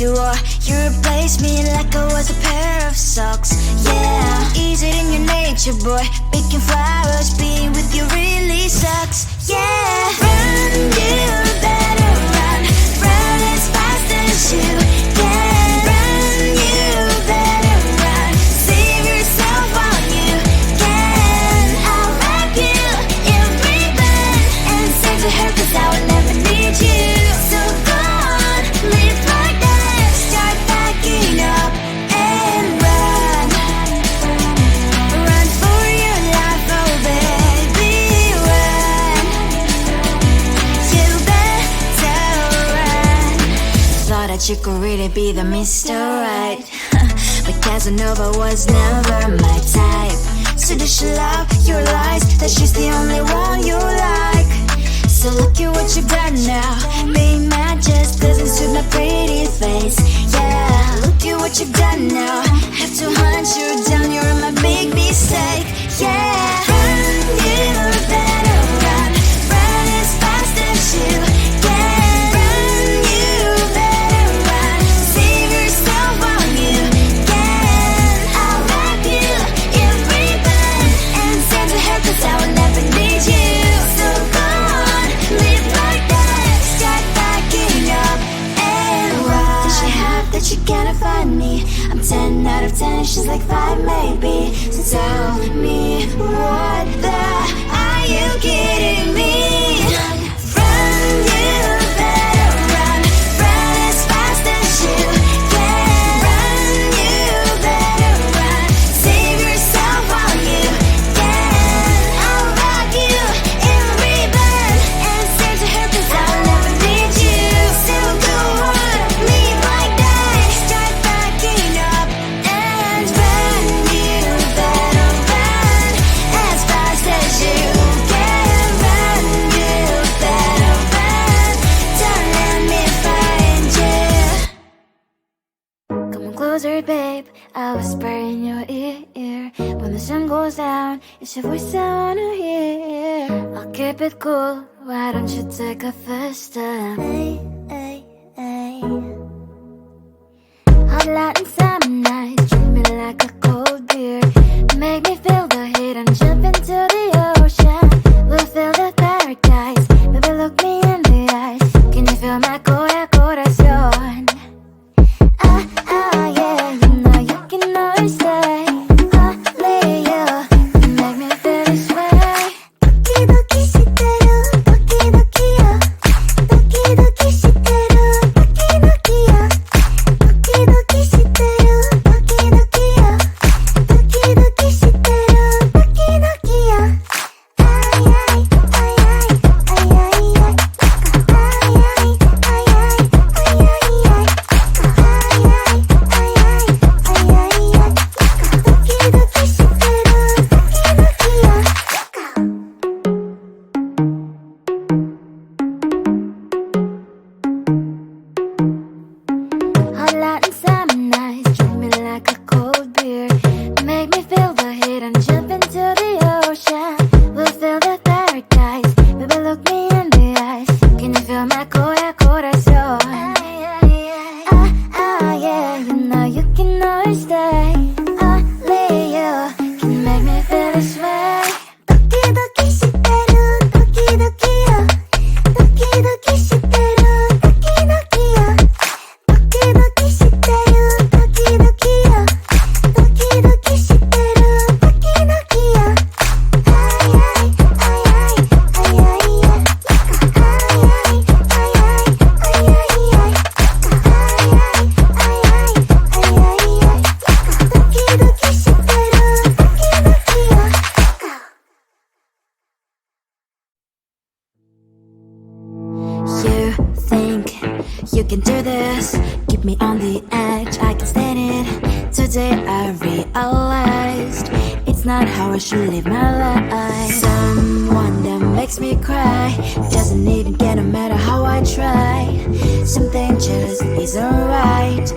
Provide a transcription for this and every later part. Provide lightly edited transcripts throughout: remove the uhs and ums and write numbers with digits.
you are. You replaced me like I was a pair of socks. Yeah, is it in your nature, boy? Picking flowers, being with you really sucks. Yeah, run, you better run. Run as fast as you can. Run, you better run. Save yourself while you can. I'll wrap you in ribbon and send to her, 'cause I will never need you. So go on, live like that. Start backing up and run. Run for your life, oh baby, run. You better run. Thought that you could really be the Mr. Right, but Casanova was never my type. So does she love your lies, that she's the only one you like? So look at what you've done now. Being mad just doesn't suit my pretty face. Yeah, look at what you've done now. Have to hunt you down, you're my big mistake. Yeah, run, you better run. Run as fast as you can. Run, you better run. Save yourself while you can. I'll wrap you in ribbon and send to her, 'cause I will never need you. So go on, live like that. Start backing up and run. Does she have that you cannot find me? I'm 10 out of 10, she's like 5 maybe. So tell me, what the, are you kidding me? Run, you better run. Run as fast as you can. Run, you better run. Save yourself while you can. I'll wrap you in ribbon and send to her, 'cause I will never need you. So go on, live like that. Start backing up and run. You better run as fast as you can. Run, you better run. Don't let me find you. Come on closer, babe, I'll whisper in your ear. When the sun goes down, it's your voice I wanna hear. I'll keep it cool, why don't you take a first step? Hey, hey, hey. Hot light and summer nights, treat me like a cold beer. Make me feel the heat and jump into the ocean. We'll feel the paradise, baby look me in the eyes. Can you feel my corazón? Yeah, you know you can always stay. Only you can make me feel this way. Doki doki shiteru, doki doki yo. Doki doki shiteru, doki doki yo. Doki doki shiteru, doki doki yo. Doki doki shiteru, doki doki yo. Ay ay ay ay ay ay ay. Ay ay ay ay ay ay ay. Hot light and summer nights, treat me like a cold beer. Make me feel the heat and jump into the ocean. We'll feel the paradise, baby look me in the eyes. Can you feel my corazón? Yeah, you know you can always stay. Only you can make me feel this way. Doki doki shiteru, doki doki yo. Doki doki shiteru, doki doki yo. Doki doki shiteru, doki doki yo. Doki doki shiteru, doki doki yo. Ay ay ay ay ay ay ay. Ay ay ay ay ay ay ay. Ay ay ay ay ay ay ay. Doki doki shiteru, doki doki yo. You think you can do this, keep me on the edge, I can stand it. Today I realized it's not how I should live my life. Someone that makes me cry doesn't even get, no matter how I try. Something just isn't right.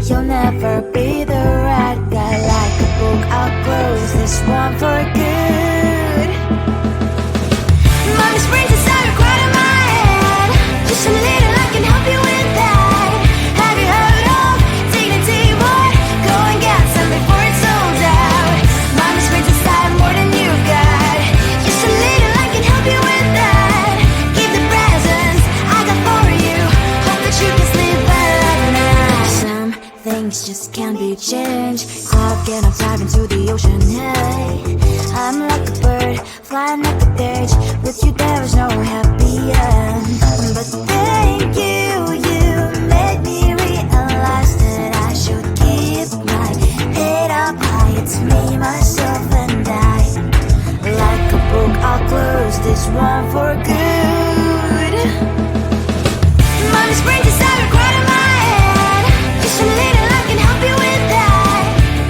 You'll never be the right guy. Like a book, I'll close this one for good. Mommy springs inside, quite in my head. Just a little, I can help you with that. Have you heard of things just can't be changed. Caught and I'm diving into the ocean, hey. I'm like a bird, flying like a cage. With you there is no happy end. But thank you, you made me realize that I should keep my head up high. It's me, myself and I. Like a book, I'll close this one for good. Mommy's brain just started crying in my head. Just a little I can help you with that.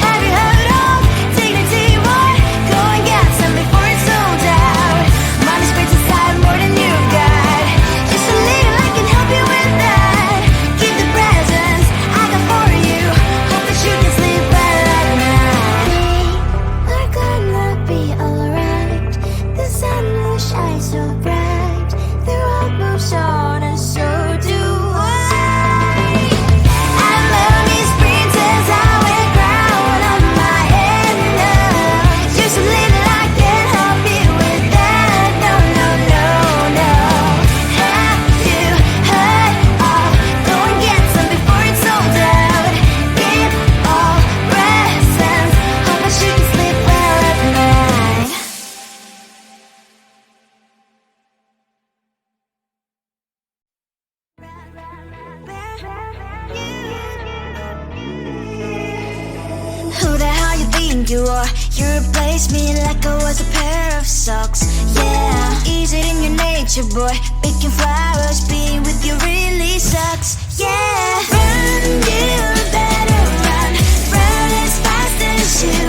Have you heard of dignity, boy? Go and get some before it's sold out. Mommy's brain just started more than you've got. Just a little I can help you with that. Keep the presents I got for you. Hope that you can sleep well at night. We're gonna be alright. The sun will shine so bright. The road moves on and so do I. And memories princess, I will crown on my head now. Just a little I can help you with that. No, no, no, no. Have you heard of? Go and get some before it's sold out. Keep all presents. Hope that you can sleep well at night. Who the hell you think you are? You replaced me like I was a pair of socks. Yeah, is it in your nature, boy? Picking flowers, being with you really sucks. Yeah, run, you better run. Run as fast as you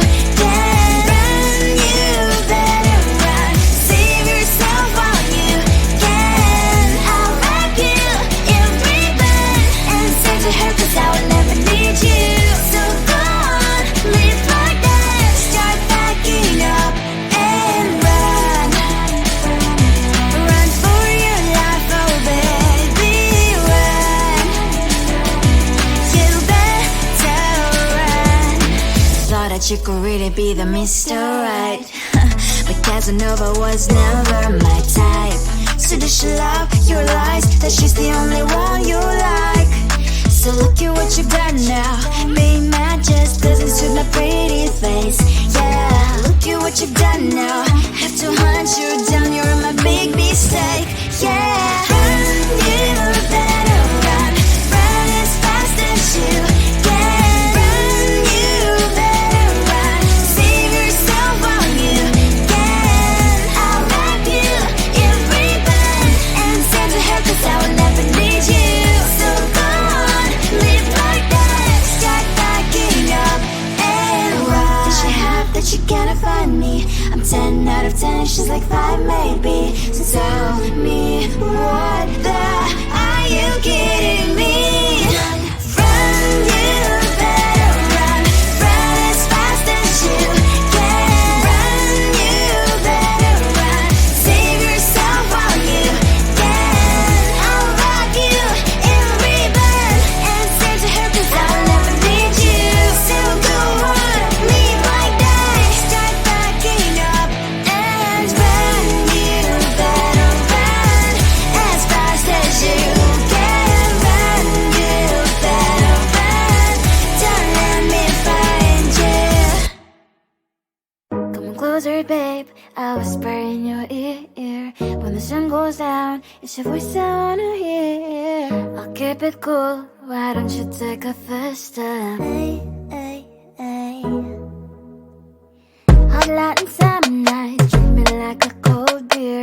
can. Run, you better run. Save yourself while you can. I'll wrap you in ribbon and send to her, 'cause I will never need you. So go on, live like that. Start packing up and run. Run for your life, oh baby, run. You better run. Thought that you could really be the Mr. Right. But Casanova was never my type. So does she love your lies? That she's the only one you like. So look at what you've done now. Being mad just doesn't suit my pretty face. Yeah, look at what you've done now. Have to hunt you down, you're my big mistake. Yeah, run, you better run. Run as fast as you can. Run, you better run. Save yourself while you can. I'll wrap you in ribbon and send to her, 'cause I will never need you. So go on, live like that. Start packing up and run. Does she have that you cannot find me? I'm 10 out of 10, she's like 5 maybe. So tell me, what the are you kidding me? Run, you better run. Run as fast as you can. Run, you better run. Save yourself while you can. I'll rock you in ribbon and send to her, 'cause I'll never need you. So go on, leave like that. Start packing up and run. You better run as fast as you can. Run, you better run. Don't let me find you. Come closer, babe, I'll whisper in your ear. When the sun goes down, it's your voice I wanna hear. I'll keep it cool, why don't you take a first step? Hey, hey, hey. Hot Latin summer nights, drink me like a cold beer.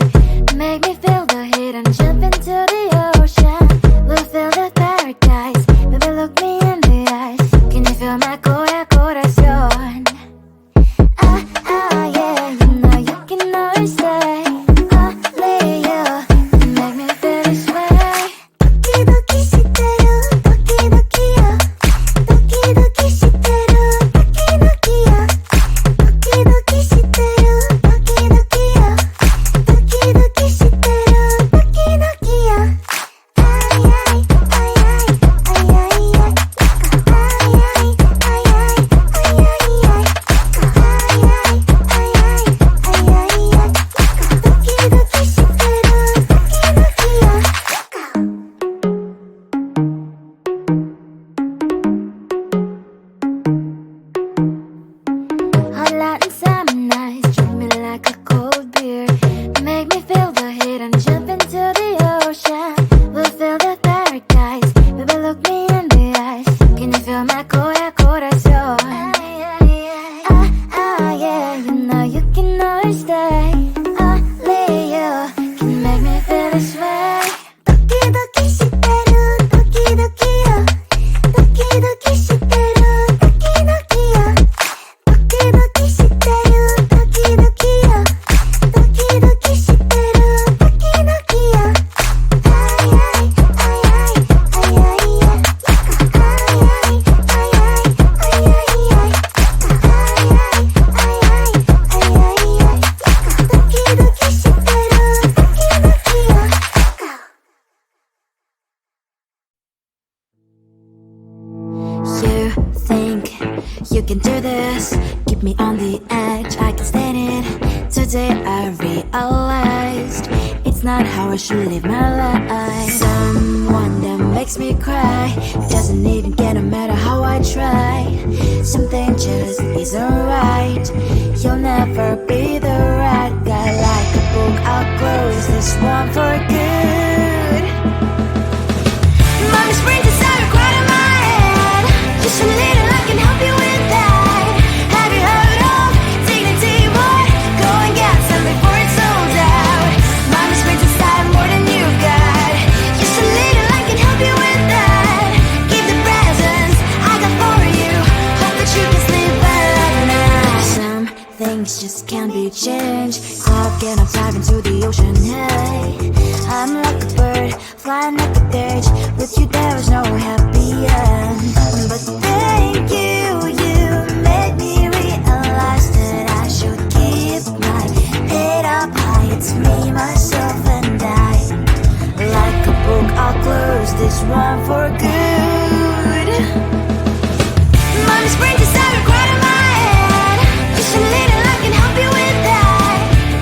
Make me feel the heat and jump into the ocean. We'll feel the paradise, baby look me in the eyes. Can you feel my corazón? Ah, ah, yeah, you know you can always stay. Only you can make me feel this way. Doki doki shiteru, doki doki yo. Doki doki shiteru, doki doki yo. Doki doki shiteru, doki doki yo. can do this. Keep me on the edge, I can stand it. Today I realized it's not how I should live my life. Someone that makes me cry doesn't even get no matter how I try. Something just isn't right. You'll never be the right guy. Like a book, I'll close this one for good. Mommy's brains inside are quite in my head. Just a little, I can help you with that. Have you heard of dignity, boy? Go and get some before it's sold out. Mommy's brains inside more than you got. Just a little, I can help you with that. Keep the presents I got for you. Hope that you can sleep well at night. Some things just can't be changed. Cloud and I'm diving to the ocean, hey. I'm like a bird, flying like a cage. With you there was no happy end. But thank you, you made me realize that I should keep my head up high. It's me, myself and I. Like a book, I'll close this one for good. Mommy's brains inside are quite in my head. Just a little, I can help you with that.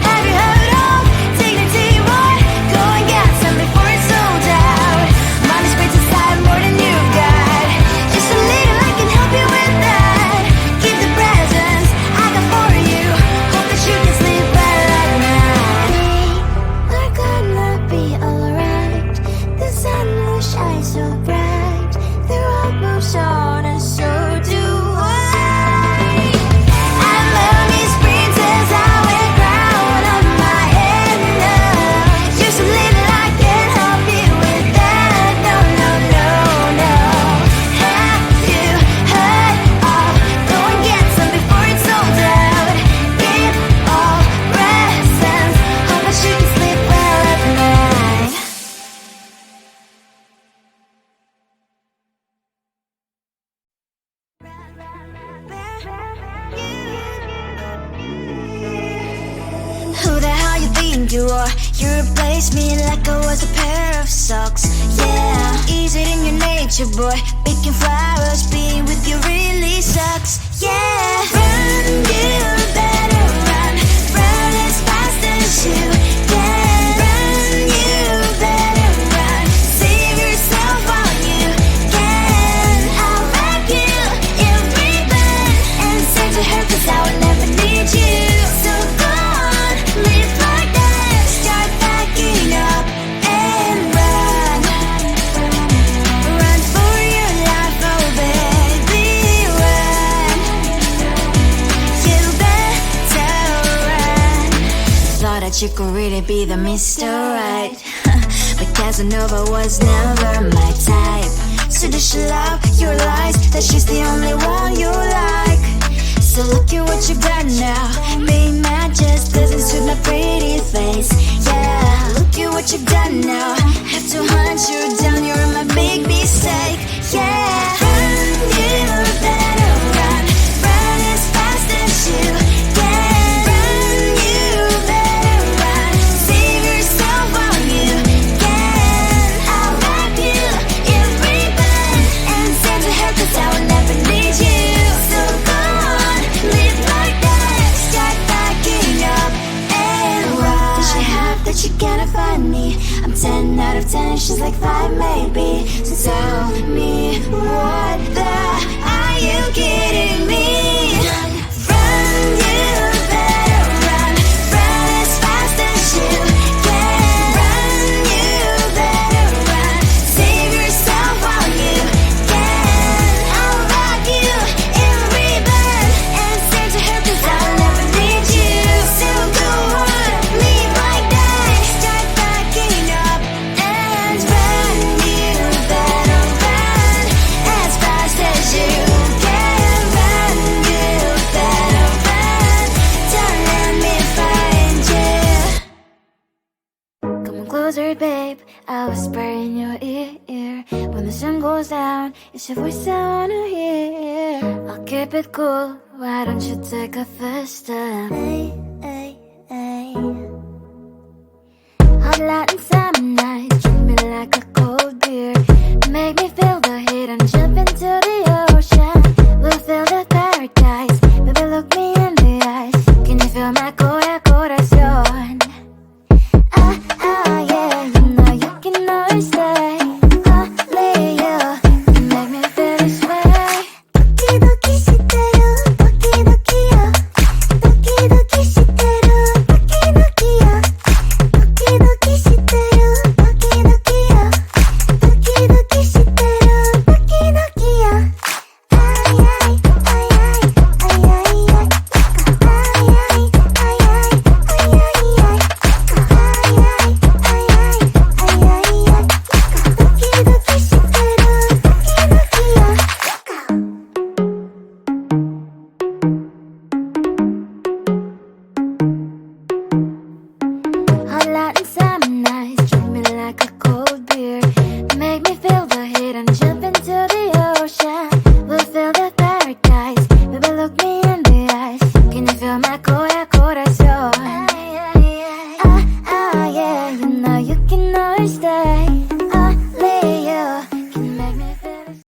Have you heard of dignity, boy? Go and get some before it's sold out. Mommy's brains inside more than you got. Just a little, I can help you with that. Keep the presents I got for you. Hope that you can sleep well at night. We're gonna be alright. The sun will shine so bright. The road moves on and so do I. I'm mommy's princess, I wear crown on my head now. Just a little, I can help you with that. No, no, no, no. Have you heard of? Go and get some before it's sold out. Give all presents. Hope that you can sleep well at night. Who the hell you think you are? You replaced me like I was a pair of socks. Yeah, is it in your nature, boy? Picking flowers, being with you really sucks. Yeah, run, you better run. Run as fast as you can. Run, you better run. Save yourself while you can. I'll wrap you in ribbon and send to her 'cause I will never need you. So go on, live like that. Start backing up and run. Run for your life, oh baby, run. You better run. Thought that you could really be the Mr. Right. But Casanova was never my type. So does she love your lies? That she's the only one you like. So look at what you got now. Being mad just doesn't suit my pretty face. Yeah, look at what you've done now. Have to hunt you down, you're my big mistake. Yeah, run, you better run. Run as fast as you can. Run, you better run. Save yourself while you can. I'll wrap you in ribbon and send to her 'cause I will never need you. So go on, live like that. Start backing up and run. Does she have that you cannot find me? I'm 10 out of 10, she's like 5 maybe. So tell me, what the are you kidding me? Run, you better run. Run as fast as you can. Run, you better run. Save yourself while you can. I'll wrap you in ribbon and send to her 'cause I'll never need you. So go on, live like that. Start backing up and run. You better run as fast as you can. Run, you better run. Don't let me find you. Come on closer, babe. I'll whisper in your ear. When the sun goes down, it's your voice I wanna hear. I'll keep it cool. Why don't you take a first step? Hey, hey, hey. Hot light inside